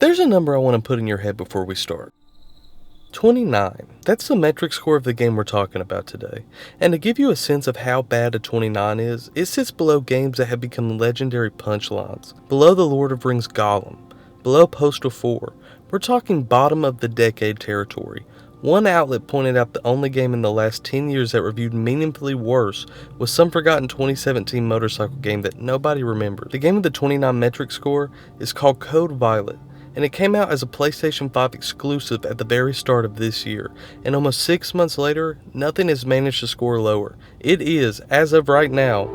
There's a number I want to put in your head before we start. 29. That's the metric score of the game we're talking about today. And to give you a sense of how bad a 29 is, it sits below games that have become legendary punchlines. Below the Lord of Rings Gollum. Below Postal 4. We're talking bottom of the decade territory. One outlet pointed out the only game in the last 10 years that reviewed meaningfully worse was some forgotten 2017 motorcycle game that nobody remembers. The game with the 29 metric score is called Code Violet, and it came out as a PlayStation 5 exclusive at the very start of this year, and almost 6 months later, nothing has managed to score lower. It is, as of right now,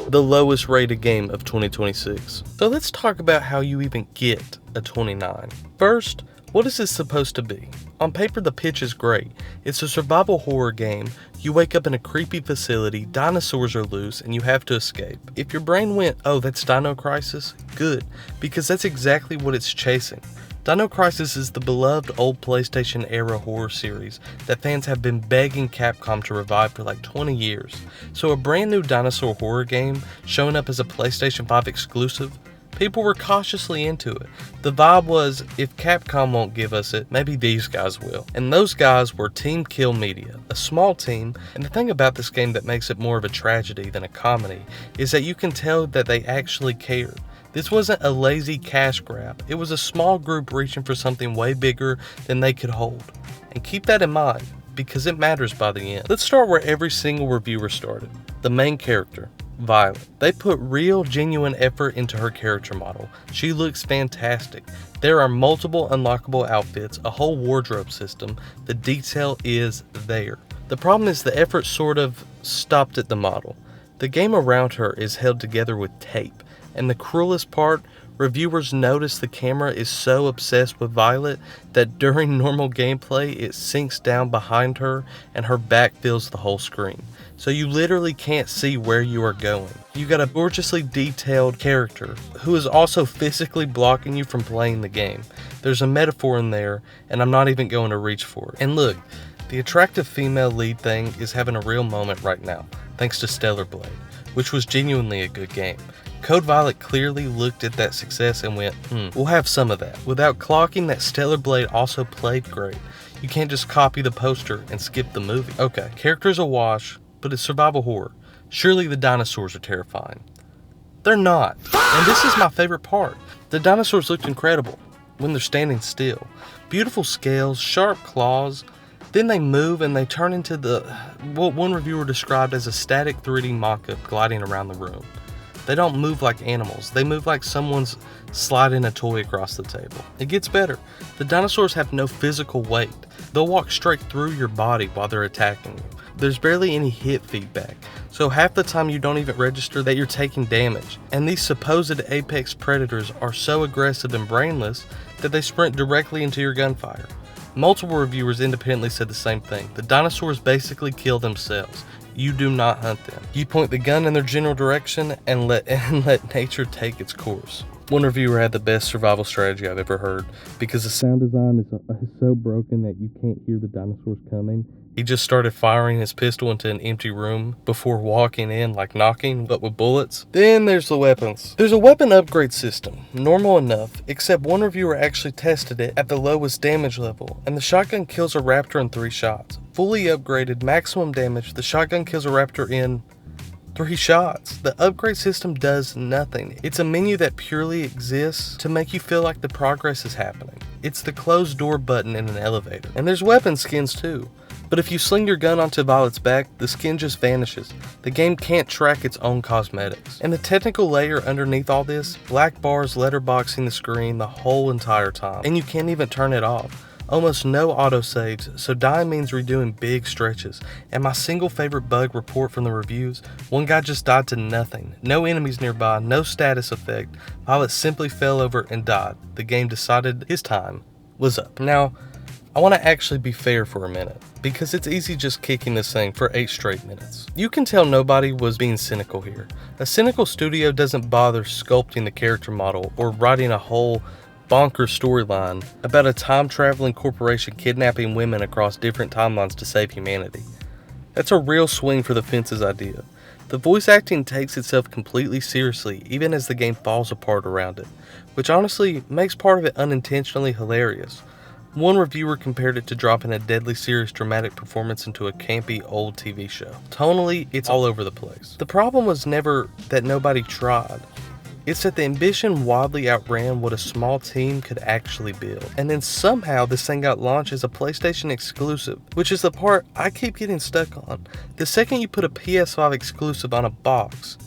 the lowest rated game of 2026. So let's talk about how you even get a 29. First, what is this supposed to be? On paper, the pitch is great. It's a survival horror game. You wake up in a creepy facility, dinosaurs are loose, and you have to escape. If your brain went, oh, that's Dino Crisis, good, because that's exactly what it's chasing. Dino Crisis is the beloved old PlayStation era horror series that fans have been begging Capcom to revive for like 20 years. So a brand new dinosaur horror game showing up as a PlayStation 5 exclusive, people were cautiously into it. The vibe was, if Capcom won't give us it, maybe these guys will. And those guys were Team Kill Media, a small team, and the thing about this game that makes it more of a tragedy than a comedy is that you can tell that they actually cared. This wasn't a lazy cash grab, it was a small group reaching for something way bigger than they could hold. And keep that in mind, because it matters by the end. Let's start where every single reviewer started. The main character, Violet. They put real, genuine effort into her character model. She looks fantastic. There are multiple unlockable outfits, a whole wardrobe system. The detail is there. The problem is the effort sort of stopped at the model. The game around her is held together with tape. And the cruelest part, reviewers notice the camera is so obsessed with Violet that during normal gameplay it sinks down behind her and her back fills the whole screen. So you literally can't see where you are going. You got a gorgeously detailed character who is also physically blocking you from playing the game. There's a metaphor in there, and I'm not even going to reach for it. And look, the attractive female lead thing is having a real moment right now, thanks to Stellar Blade, which was genuinely a good game. Code Violet clearly looked at that success and went, we'll have some of that, without clocking that Stellar Blade also played great. You can't just copy the poster and skip the movie. Okay, character's a wash, but it's survival horror. Surely the dinosaurs are terrifying. They're not. And this is my favorite part. The dinosaurs looked incredible when they're standing still. Beautiful scales, sharp claws. Then they move and they turn into what one reviewer described as a static 3D mock-up gliding around the room. They don't move like animals. They move like someone's sliding a toy across the table. It gets better. The dinosaurs have no physical weight. They'll walk straight through your body while they're attacking you. There's barely any hit feedback, so half the time you don't even register that you're taking damage. And these supposed apex predators are so aggressive and brainless that they sprint directly into your gunfire. Multiple reviewers independently said the same thing. The dinosaurs basically kill themselves. You do not hunt them. You point the gun in their general direction and let nature take its course. One reviewer had the best survival strategy I've ever heard because the sound design is so broken that you can't hear the dinosaurs coming. He just started firing his pistol into an empty room before walking in, like knocking, but with bullets. Then there's the weapons. There's a weapon upgrade system, normal enough, except one reviewer actually tested it at the lowest damage level, and the shotgun kills a raptor in 3 shots. Fully upgraded, maximum damage, the shotgun kills a raptor in 3 shots. The upgrade system does nothing. It's a menu that purely exists to make you feel like the progress is happening. It's the closed door button in an elevator. And there's weapon skins too. But if you sling your gun onto Violet's back, the skin just vanishes. The game can't track its own cosmetics. And the technical layer underneath all this, black bars letterboxing the screen the whole entire time. And you can't even turn it off. Almost no autosaves, so dying means redoing big stretches. And my single favorite bug report from the reviews, one guy just died to nothing. No enemies nearby, no status effect. Violet simply fell over and died. The game decided his time was up. Now, I want to actually be fair for a minute, because it's easy just kicking this thing for 8 straight minutes. You can tell nobody was being cynical here. A cynical studio doesn't bother sculpting the character model or writing a whole bonkers storyline about a time-traveling corporation kidnapping women across different timelines to save humanity. That's a real swing for the fences idea. The voice acting takes itself completely seriously even as the game falls apart around it, which honestly makes part of it unintentionally hilarious. One reviewer compared it to dropping a deadly serious dramatic performance into a campy old TV show. Tonally, it's all over the place. The problem was never that nobody tried. It's that the ambition wildly outran what a small team could actually build. And then somehow this thing got launched as a PlayStation exclusive, which is the part I keep getting stuck on. The second you put a PS5 exclusive on a box,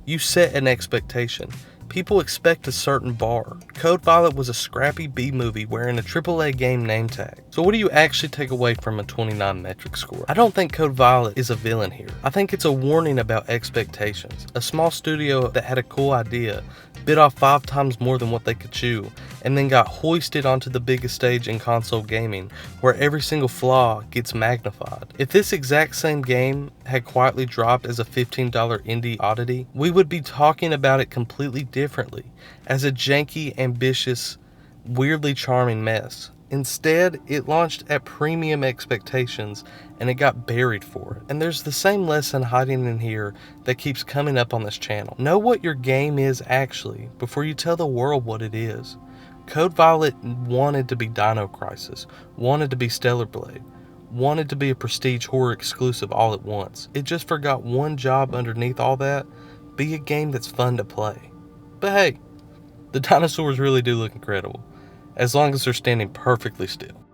you set an expectation. People expect a certain bar. Code Violet was a scrappy B movie wearing a AAA game name tag. So what do you actually take away from a 29 metric score? I don't think Code Violet is a villain here. I think it's a warning about expectations. A small studio that had a cool idea bit off 5 times more than what they could chew, and then got hoisted onto the biggest stage in console gaming, where every single flaw gets magnified. If this exact same game had quietly dropped as a $15 indie oddity, we would be talking about it completely differently, as a janky, ambitious, weirdly charming mess. Instead, it launched at premium expectations and it got buried for it. And there's the same lesson hiding in here that keeps coming up on this channel. Know what your game is actually before you tell the world what it is. Code Violet wanted to be Dino Crisis, wanted to be Stellar Blade, wanted to be a prestige horror exclusive all at once. It just forgot one job underneath all that: be a game that's fun to play. But hey, the dinosaurs really do look incredible, as long as they're standing perfectly still.